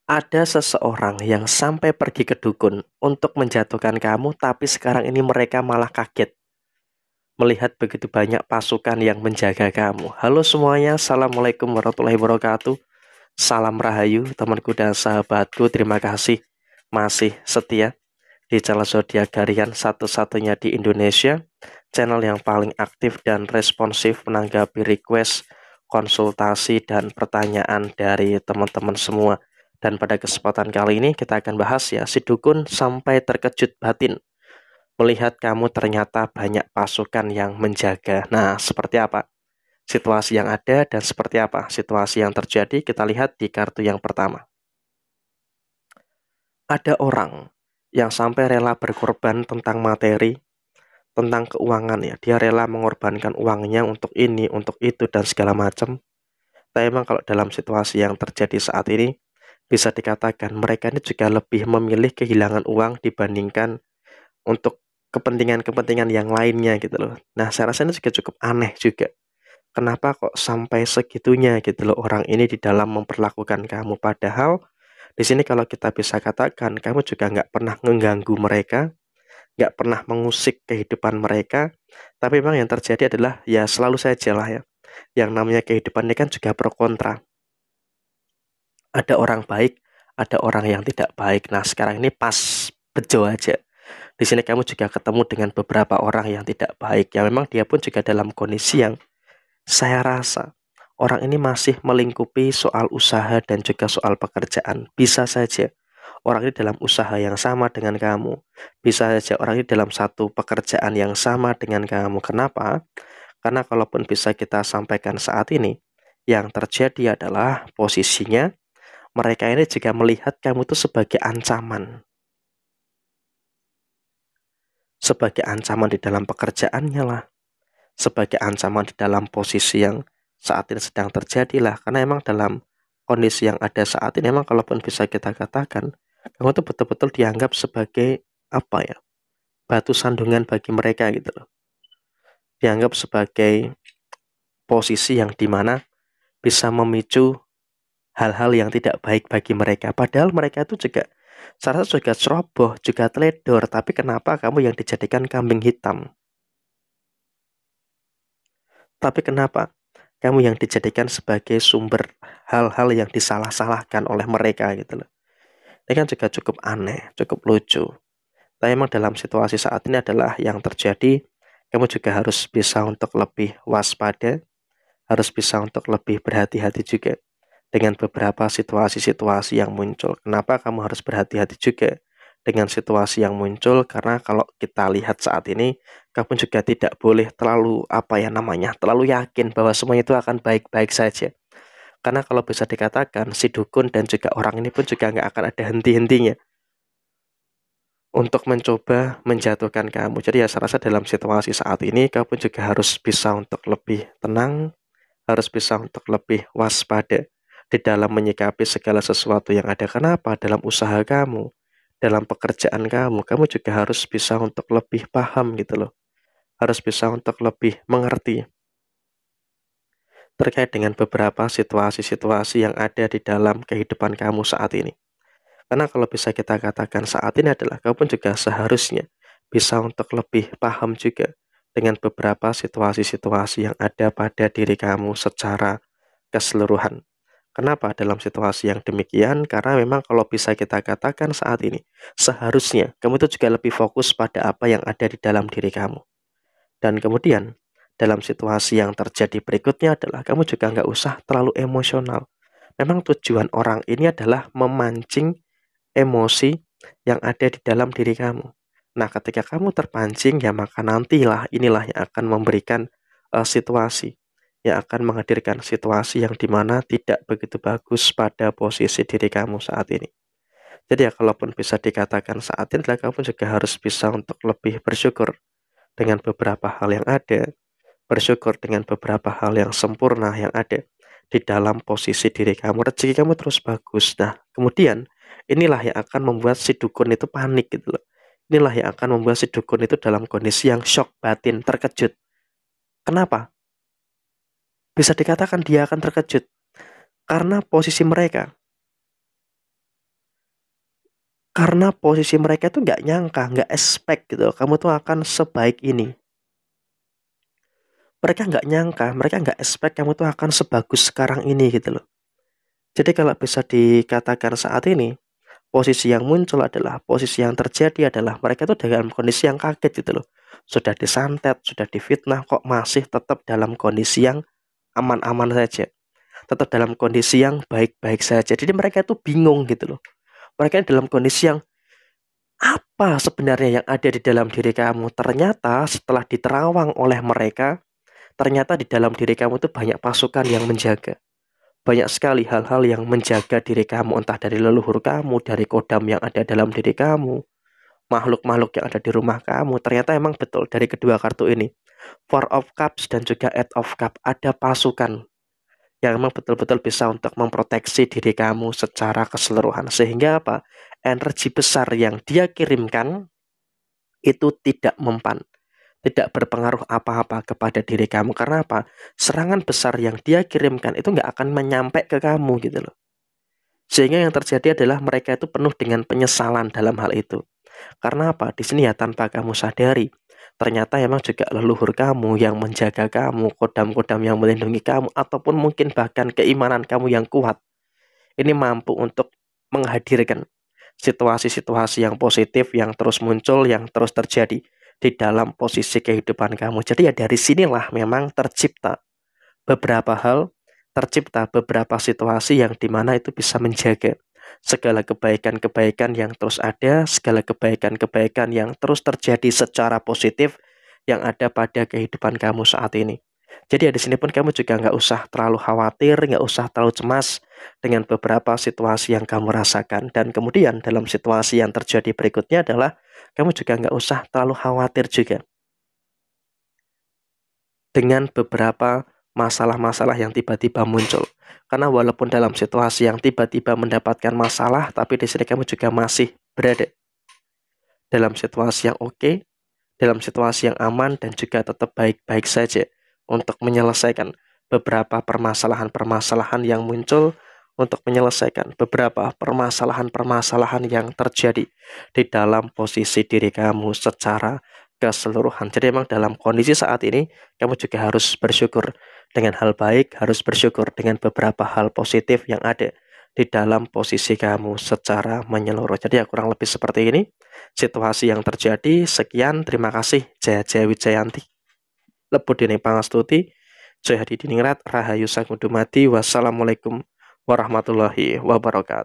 Ada seseorang yang sampai pergi ke dukun untuk menjatuhkan kamu, tapi sekarang ini mereka malah kaget melihat begitu banyak pasukan yang menjaga kamu. Halo semuanya, Assalamualaikum warahmatullahi wabarakatuh. Salam Rahayu, temanku dan sahabatku. Terima kasih masih setia di channel Zodiak Harian satu-satunya di Indonesia. Channel yang paling aktif dan responsif menanggapi request, konsultasi, dan pertanyaan dari teman-teman semua. Dan pada kesempatan kali ini kita akan bahas ya, si dukun sampai terkejut batin melihat kamu ternyata banyak pasukan yang menjaga. Nah, seperti apa situasi yang ada dan seperti apa situasi yang terjadi, kita lihat di kartu yang pertama. Ada orang yang sampai rela berkorban tentang materi, tentang keuangan ya. Dia rela mengorbankan uangnya untuk ini, untuk itu, dan segala macam. Tapi memang kalau dalam situasi yang terjadi saat ini, bisa dikatakan mereka ini juga lebih memilih kehilangan uang dibandingkan untuk kepentingan-kepentingan yang lainnya gitu loh. Nah, saya rasa ini juga cukup aneh juga. Kenapa kok sampai segitunya gitu loh orang ini di dalam memperlakukan kamu. Padahal di sini kalau kita bisa katakan kamu juga nggak pernah mengganggu mereka, nggak pernah mengusik kehidupan mereka. Tapi memang yang terjadi adalah ya selalu saja lah ya. Yang namanya kehidupan ini kan juga pro kontra. Ada orang baik, ada orang yang tidak baik. Nah, sekarang ini pas bejo aja. Di sini kamu juga ketemu dengan beberapa orang yang tidak baik. Ya memang dia pun juga dalam kondisi yang saya rasa orang ini masih melingkupi soal usaha dan juga soal pekerjaan. Bisa saja orang ini dalam usaha yang sama dengan kamu. Bisa saja orang ini dalam satu pekerjaan yang sama dengan kamu. Kenapa? Karena kalaupun bisa kita sampaikan saat ini, yang terjadi adalah posisinya mereka ini juga melihat kamu itu sebagai ancaman. Sebagai ancaman di dalam pekerjaannya lah. Sebagai ancaman di dalam posisi yang saat ini sedang terjadi lah. Karena emang dalam kondisi yang ada saat ini, emang kalaupun bisa kita katakan, kamu tuh betul-betul dianggap sebagai apa ya, batu sandungan bagi mereka gitu loh. Dianggap sebagai posisi yang dimana bisa memicu hal-hal yang tidak baik bagi mereka. Padahal mereka itu juga saya rasa juga ceroboh, juga teledor. Tapi kenapa kamu yang dijadikan kambing hitam? Tapi kenapa kamu yang dijadikan sebagai sumber hal-hal yang disalah-salahkan oleh mereka gitu loh. Ini kan juga cukup aneh, cukup lucu. Tapi memang dalam situasi saat ini adalah yang terjadi, kamu juga harus bisa untuk lebih waspada, harus bisa untuk lebih berhati-hati juga dengan beberapa situasi-situasi yang muncul. Kenapa kamu harus berhati-hati juga dengan situasi yang muncul? Karena kalau kita lihat saat ini, kamu juga tidak boleh terlalu apa ya namanya, terlalu yakin bahwa semuanya itu akan baik-baik saja. Karena kalau bisa dikatakan, si dukun dan juga orang ini pun juga nggak akan ada henti-hentinya untuk mencoba menjatuhkan kamu. Jadi ya saya rasa dalam situasi saat ini, kamu juga harus bisa untuk lebih tenang, harus bisa untuk lebih waspada di dalam menyikapi segala sesuatu yang ada. Kenapa? Dalam usaha kamu, dalam pekerjaan kamu, kamu juga harus bisa untuk lebih paham gitu loh. Harus bisa untuk lebih mengerti terkait dengan beberapa situasi-situasi yang ada di dalam kehidupan kamu saat ini. Karena kalau bisa kita katakan saat ini adalah kamu pun juga seharusnya bisa untuk lebih paham juga dengan beberapa situasi-situasi yang ada pada diri kamu secara keseluruhan. Kenapa dalam situasi yang demikian? Karena memang kalau bisa kita katakan saat ini, seharusnya kamu itu juga lebih fokus pada apa yang ada di dalam diri kamu. Dan kemudian, dalam situasi yang terjadi berikutnya adalah kamu juga nggak usah terlalu emosional. Memang tujuan orang ini adalah memancing emosi yang ada di dalam diri kamu. Nah, ketika kamu terpancing, ya maka nantilah inilah yang akan memberikan situasi, yang akan menghadirkan situasi yang dimana tidak begitu bagus pada posisi diri kamu saat ini. Jadi ya kalaupun bisa dikatakan saat ini adalah kamu juga harus bisa untuk lebih bersyukur dengan beberapa hal yang ada, bersyukur dengan beberapa hal yang sempurna yang ada di dalam posisi diri kamu. Rezeki kamu terus bagus. Nah, kemudian inilah yang akan membuat si dukun itu panik gitu loh. Inilah yang akan membuat si dukun itu dalam kondisi yang shock batin, terkejut. Kenapa? Bisa dikatakan dia akan terkejut karena posisi mereka Karena posisi mereka tuh nggak nyangka, nggak expect gitu loh, kamu tuh akan sebaik ini. Mereka nggak nyangka, mereka nggak expect kamu tuh akan sebagus sekarang ini gitu loh. Jadi kalau bisa dikatakan saat ini, posisi yang muncul adalah, posisi yang terjadi adalah mereka tuh dalam kondisi yang kaget gitu loh. Sudah disantet, sudah difitnah, kok masih tetap dalam kondisi yang aman-aman saja. Tetap dalam kondisi yang baik-baik saja. Jadi mereka tuh bingung gitu loh. Mereka dalam kondisi yang apa sebenarnya yang ada di dalam diri kamu. Ternyata setelah diterawang oleh mereka, ternyata di dalam diri kamu tuh banyak pasukan yang menjaga. Banyak sekali hal-hal yang menjaga diri kamu, entah dari leluhur kamu, dari kodam yang ada dalam diri kamu, makhluk-makhluk yang ada di rumah kamu. Ternyata emang betul dari kedua kartu ini, Four of Cups dan juga Eight of Cups, ada pasukan yang memang betul-betul bisa untuk memproteksi diri kamu secara keseluruhan. Sehingga apa? Energi besar yang dia kirimkan itu tidak mempan, tidak berpengaruh apa-apa kepada diri kamu. Karena apa? Serangan besar yang dia kirimkan itu nggak akan menyampai ke kamu gitu loh. Sehingga yang terjadi adalah mereka itu penuh dengan penyesalan dalam hal itu. Karena apa? Di sini ya tanpa kamu sadari, ternyata emang juga leluhur kamu yang menjaga kamu, kodam-kodam yang melindungi kamu, ataupun mungkin bahkan keimanan kamu yang kuat. Ini mampu untuk menghadirkan situasi-situasi yang positif, yang terus muncul, yang terus terjadi di dalam posisi kehidupan kamu. Jadi ya dari sinilah memang tercipta beberapa hal, tercipta beberapa situasi yang dimana itu bisa menjaga segala kebaikan-kebaikan yang terus ada, segala kebaikan-kebaikan yang terus terjadi secara positif yang ada pada kehidupan kamu saat ini. Jadi ya di sini pun kamu juga nggak usah terlalu khawatir, nggak usah terlalu cemas dengan beberapa situasi yang kamu rasakan. Dan kemudian dalam situasi yang terjadi berikutnya adalah kamu juga nggak usah terlalu khawatir juga dengan beberapa masalah-masalah yang tiba-tiba muncul. Karena walaupun dalam situasi yang tiba-tiba mendapatkan masalah, tapi di sini kamu juga masih berada dalam situasi yang oke, dalam situasi yang aman, dan juga tetap baik-baik saja untuk menyelesaikan beberapa permasalahan-permasalahan yang muncul, untuk menyelesaikan beberapa permasalahan-permasalahan yang terjadi di dalam posisi diri kamu secara keseluruhan. Jadi memang dalam kondisi saat ini, kamu juga harus bersyukur dengan hal baik, harus bersyukur dengan beberapa hal positif yang ada di dalam posisi kamu secara menyeluruh. Jadi ya kurang lebih seperti ini situasi yang terjadi. Sekian, terima kasih. Jaya Jaya Wijayanti, Lebu Dene Pangastuti, Jaya Hadi Diningrat, Rahayu Sang Udumadi. Wassalamualaikum warahmatullahi wabarakatuh.